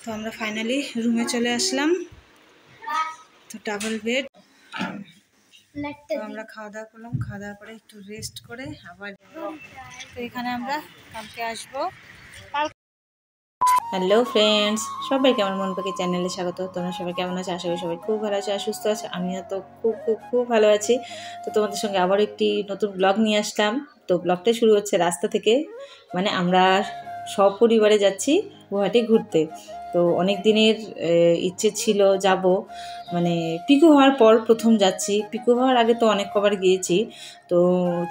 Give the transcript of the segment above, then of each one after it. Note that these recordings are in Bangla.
তো আমরা ফাইনালি রুমে চলে আসলাম। তো ডাবল বেড। তো আমরা খাওয়া দাওয়া করলাম, খাওয়া দাওয়া করে একটু রেস্ট করে আবার তো এখানে আমরা কালকে আসবো। হ্যালো ফ্রেন্ডস, সবাইকে আমার মন পাখি চ্যানেলে স্বাগত। তোমরা সবাই কেমন আছো? আশা করি সবাই খুব ভালো আছে আর সুস্থ আছে। আমিও তো খুব খুব খুব ভালো আছি। তো তোমাদের সঙ্গে আবারও একটি নতুন ব্লগ নিয়ে আসলাম। তো ব্লগটা শুরু হচ্ছে রাস্তা থেকে, মানে আমরা সপরিবারে যাচ্ছি গুয়াহাটি ঘুরতে। তো অনেক দিনের ইচ্ছে ছিল যাব, মানে পিকু হওয়ার পর প্রথম যাচ্ছি। পিকু হওয়ার আগে তো অনেক কবার গিয়েছি। তো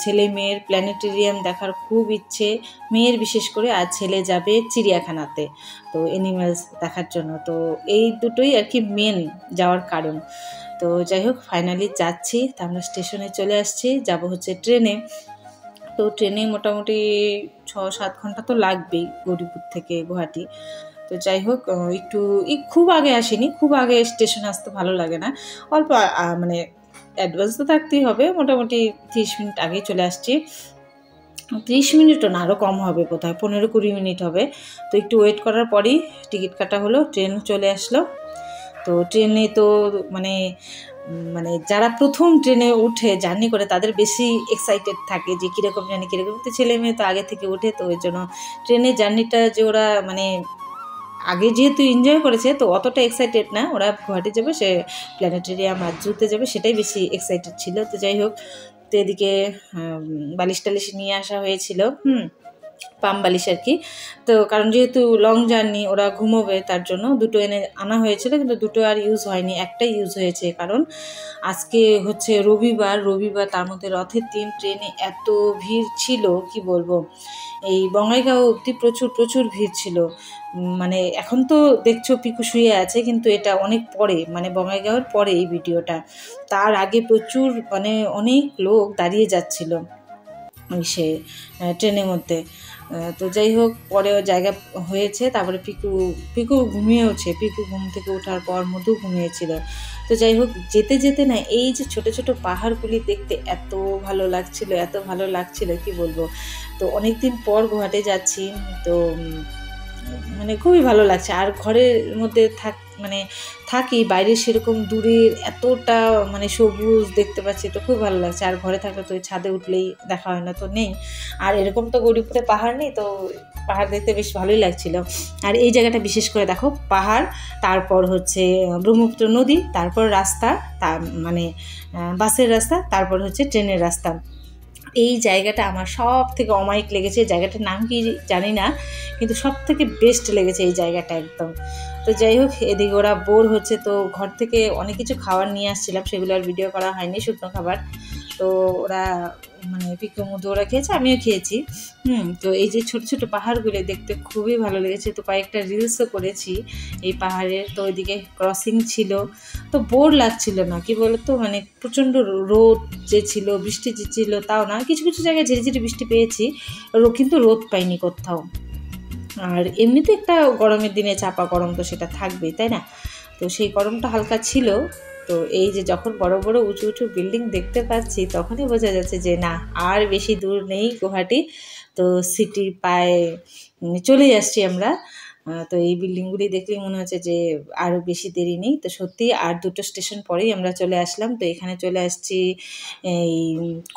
ছেলে মেয়ের প্ল্যানেটেরিয়াম দেখার খুব ইচ্ছে, মেয়ের বিশেষ করে, আর ছেলে যাবে চিড়িয়াখানাতে, তো অ্যানিম্যালস দেখার জন্য। তো এই দুটোই আর কি মেন যাওয়ার কারণ। তো যাই হোক ফাইনালি যাচ্ছি। তা আমরা স্টেশনে চলে আসছি, যাব হচ্ছে ট্রেনে। তো ট্রেনে মোটামুটি 6-7 ঘন্টা তো লাগবেই গৌরীপুর থেকে গুয়াহাটি। তো যাই হোক একটু খুব আগে আসিনি, খুব আগে স্টেশনে আসতে ভালো লাগে না। অল্প মানে অ্যাডভান্স তো থাকতেই হবে, মোটামুটি 30 মিনিট আগেই চলে আসছি। 30 মিনিটও না, আরও কম হবে, বোধহয় 15-20 মিনিট হবে। তো একটু ওয়েট করার পরই টিকিট কাটা হলো, ট্রেন চলে আসলো। তো ট্রেনে তো মানে মানে যারা প্রথম ট্রেনে উঠে জার্নি করে তাদের বেশি এক্সাইটেড থাকে যে কীরকম জানি কীরকম। তো ছেলে মেয়ে তো আগে থেকে উঠে, তো ওই জন্য ট্রেনের জার্নিটা যে ওরা মানে আগে যেহেতু এনজয় করেছে, তো অতটা এক্সাইটেড না। ওরা গুয়াহাটি যাবে, সে প্ল্যানেটেরিয়াম আর জুতে যাবে, সেটাই বেশি এক্সাইটেড ছিল। তো যাই হোক, তো এদিকে বালিশ টালিশ নিয়ে আসা হয়েছিল, পাম বালিশ আর কি। তো কারণ যেহেতু লং জার্নি, ওরা ঘুমোবে, তার জন্য দুটো এনে আনা হয়েছিল, কিন্তু দুটো আর ইউজ হয়নি, একটাই ইউজ হয়েছে। কারণ আজকে হচ্ছে রবিবার, তার মধ্যে রথের দিন, ট্রেনে এত ভিড় ছিল কি বলবো। এই বঙ্গাইগাঁও অবধি প্রচুর ভিড় ছিল। মানে এখন তো দেখছো পিকু শুয়ে আছে, কিন্তু এটা অনেক পরে, মানে বঙ্গাইগাঁওয়ের পরে এই ভিডিওটা। তার আগে প্রচুর মানে অনেক লোক দাঁড়িয়ে যাচ্ছিল সে ট্রেনের মধ্যে। তো যাই হোক পরেও জায়গা হয়েছে। তারপরে পিকু ঘুমিয়েওছে। পিকু ঘুম থেকে ওঠার পর মধু ঘুমিয়েছিল। তো যাই হোক যেতে না, এই যে ছোট ছোট পাহাড়গুলি দেখতে এত ভালো লাগছিল কি বলবো। তো অনেক দিন পর গুয়াহাটি যাচ্ছি, তো মানে খুবই ভালো লাগছে। আর ঘরের মধ্যে থাকি, বাইরে সেরকম দূরের এতটা মানে সবুজ দেখতে পাচ্ছি, তো খুব ভালো লাগছে। আর ঘরে থাকলে তো ওই ছাদে উঠলেই দেখা হয় না, তো নেই। আর এরকম তো গৌরীপুরে পাহাড় নেই, তো পাহাড় দেখতে বেশ ভালোই লাগছিল। আর এই জায়গাটা বিশেষ করে দেখো, পাহাড়, তারপর হচ্ছে ব্রহ্মপুত্র নদী, তারপর রাস্তা, মানে বাসের রাস্তা, তারপর হচ্ছে ট্রেনের রাস্তা। এই জায়গাটা আমার সব থেকে অমায়িক লেগেছে। জায়গাটার নাম কি জানি না, কিন্তু সব থেকে বেস্ট লেগেছে এই জায়গাটা একদম। তো যাই হোক এদিকে ওরা বোর হচ্ছে, তো ঘর থেকে অনেক কিছু খাবার নিয়ে আসছিলাম, সেগুলো আর ভিডিও করা হয়নি, শুকনো খাবার। তো ওরা মানে পিকু মধু ওরা খেয়েছে, আমিও খেয়েছি। তো এই যে ছোট ছোট পাহাড়গুলো দেখতে খুবই ভালো লেগেছে। তো কয়েকটা রিলসও করেছি এই পাহাড়ের। তো ওইদিকে ক্রসিং ছিল, তো বোর লাগছিল না, কি বলতো, মানে প্রচণ্ড রোদ যে ছিল, বৃষ্টি যে ছিল তাও না, কিছু কিছু জায়গায় ঝিরিঝিরি বৃষ্টি পেয়েছি, কিন্তু রোদ পাইনি কোথাও। আর এমনিতে একটা গরমের দিনে চাপা গরম তো সেটা থাকবেই, তাই না? তো সেই গরমটা হালকা ছিল। তো এই যে যখন বড় বড় উঁচু বিল্ডিং দেখতে পাচ্ছি, তখনই বোঝা যাচ্ছে যে না, আর বেশি দূর নেই গুয়াহাটি, তো সিটির পায়ে চলেই আসছি আমরা। তো এই বিল্ডিংগুলি দেখলেই মনে হচ্ছে যে আরও বেশি দেরি নেই। তো সত্যি আর দুটো স্টেশন পরেই আমরা চলে আসলাম। তো এখানে চলে আসছি এই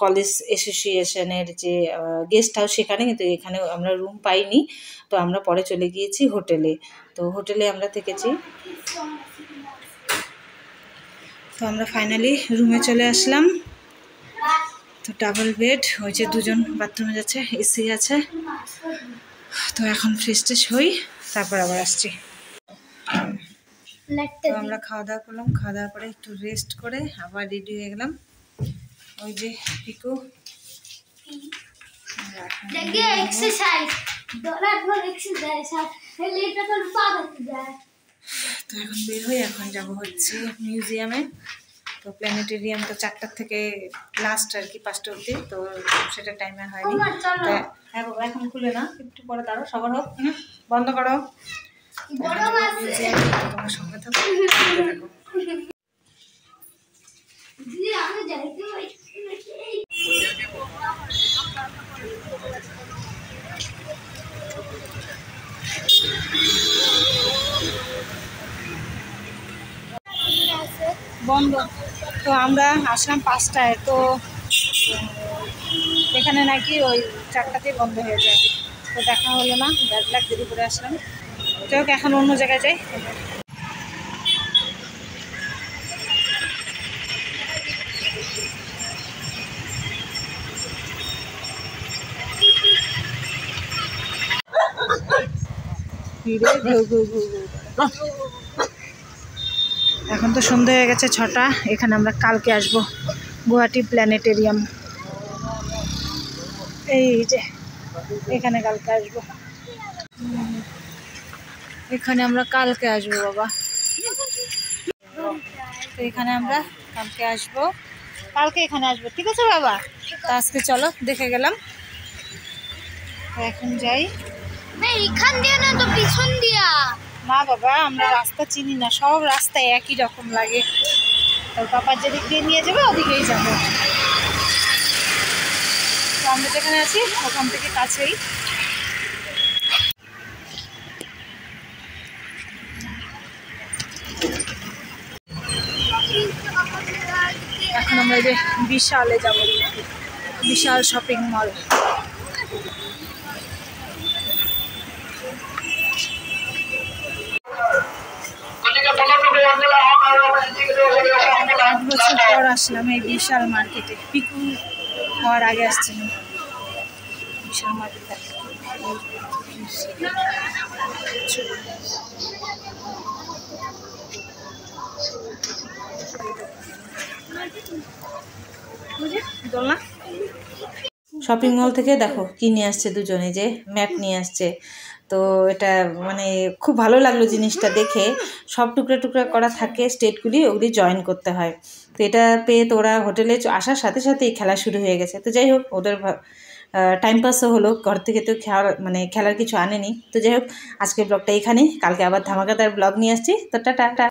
কলেজ অ্যাসোসিয়েশনের যে গেস্ট হাউস, সেখানে। কিন্তু এখানে আমরা রুম পাইনি, তো আমরা পরে চলে গিয়েছি হোটেলে। তো হোটেলে আমরা থেকেছি। তো আমরা ফাইনালি রুমে চলে আসলাম। তো ডাবল বেড হয়েছে, দুজন বাথরুমে যাচ্ছে, এসি আছে। তো এখন ফ্রেশ ট্রেশ হই, তারপর আবার আসছি। তো আমরা খাওয়া দাওয়া করলাম, খাওয়া দাওয়া করে একটু রেস্ট করে আবার রেডি হয়ে গেলাম। ওই যে পিকু তো এখন বের হয়ে এখন যাব হচ্ছে মিউজিয়ামে। তো প্ল্যানেটেরিয়াম তো 4টার থেকে লাস্ট আর কি, 5টা অবধি, তো সেটা টাইমে হয়নি। হ্যাঁ বাবা, এখন খুলে না, একটু পরে দাঁড়ো, সবার হোক, বন্ধ করো। তোমার সঙ্গে থাকো। বন্ধ। তো আমরা আসলাম 5টায়, তো এখানে নাকি ওই 4টাতেই বন্ধ হয়ে যায়। তো দেখা হলো না, ব্যাড লাক, দেরি করে আসলাম। যাই হোক, এখন অন্য জায়গায় যাই। এখন তো সন্ধ্যা হয়ে গেছে 6টা। এখানে আমরা কালকে আসব, গুয়াহাটি প্ল্যানেটেরিয়াম। এই যে এখানে কালকে আসব, এখানে আমরা কালকে আসবো বাবা। তো এখানে আমরা কালকে আসবো, কালকে এখানে আসবো, ঠিক আছে বাবা? তো আজকে চলো দেখে গেলাম, এখন যাই। এখান দিয়ে না তো পিছন দিয়া। না বাবা, আমরা রাস্তা চিনি না, সব রাস্তা একই রকম লাগে। তোর পাপার যেদিক দিয়ে নিয়ে যাবে ওদিকেই যাবো। তো আমরা যেখানে আছি ওখান থেকে কাছেই। এখন আমরা এই যে বিশালে যাব, বিশাল শপিং মল। এক বছর পর আসলাম এই বিশাল মার্কেটে, পিকু হওয়ার আগে আসছিলাম বিশাল মার্কেটে। শপিং মল থেকে দেখো কি নিয়ে আসছে দুজনে, যে ম্যাপ নিয়ে আসছে। তো এটা মানে খুব ভালো লাগলো জিনিসটা দেখে। সব টুকরা টুকরা করা থাকে, স্টেটগুলি ওগুলি জয়েন করতে হয়। তো এটা পেয়ে তো ওরা হোটেলে আসার সাথে সাথেই খেলা শুরু হয়ে গেছে। তো যাই হোক, ওদের টাইম পাসও হলো, ঘর থেকে তো খেলার কিছু আনেনি। তো যাই হোক, আজকের ব্লগটা এখানেই, কালকে আবার ধামাকাদার ব্লগ নিয়ে আসছি। তো টাটা।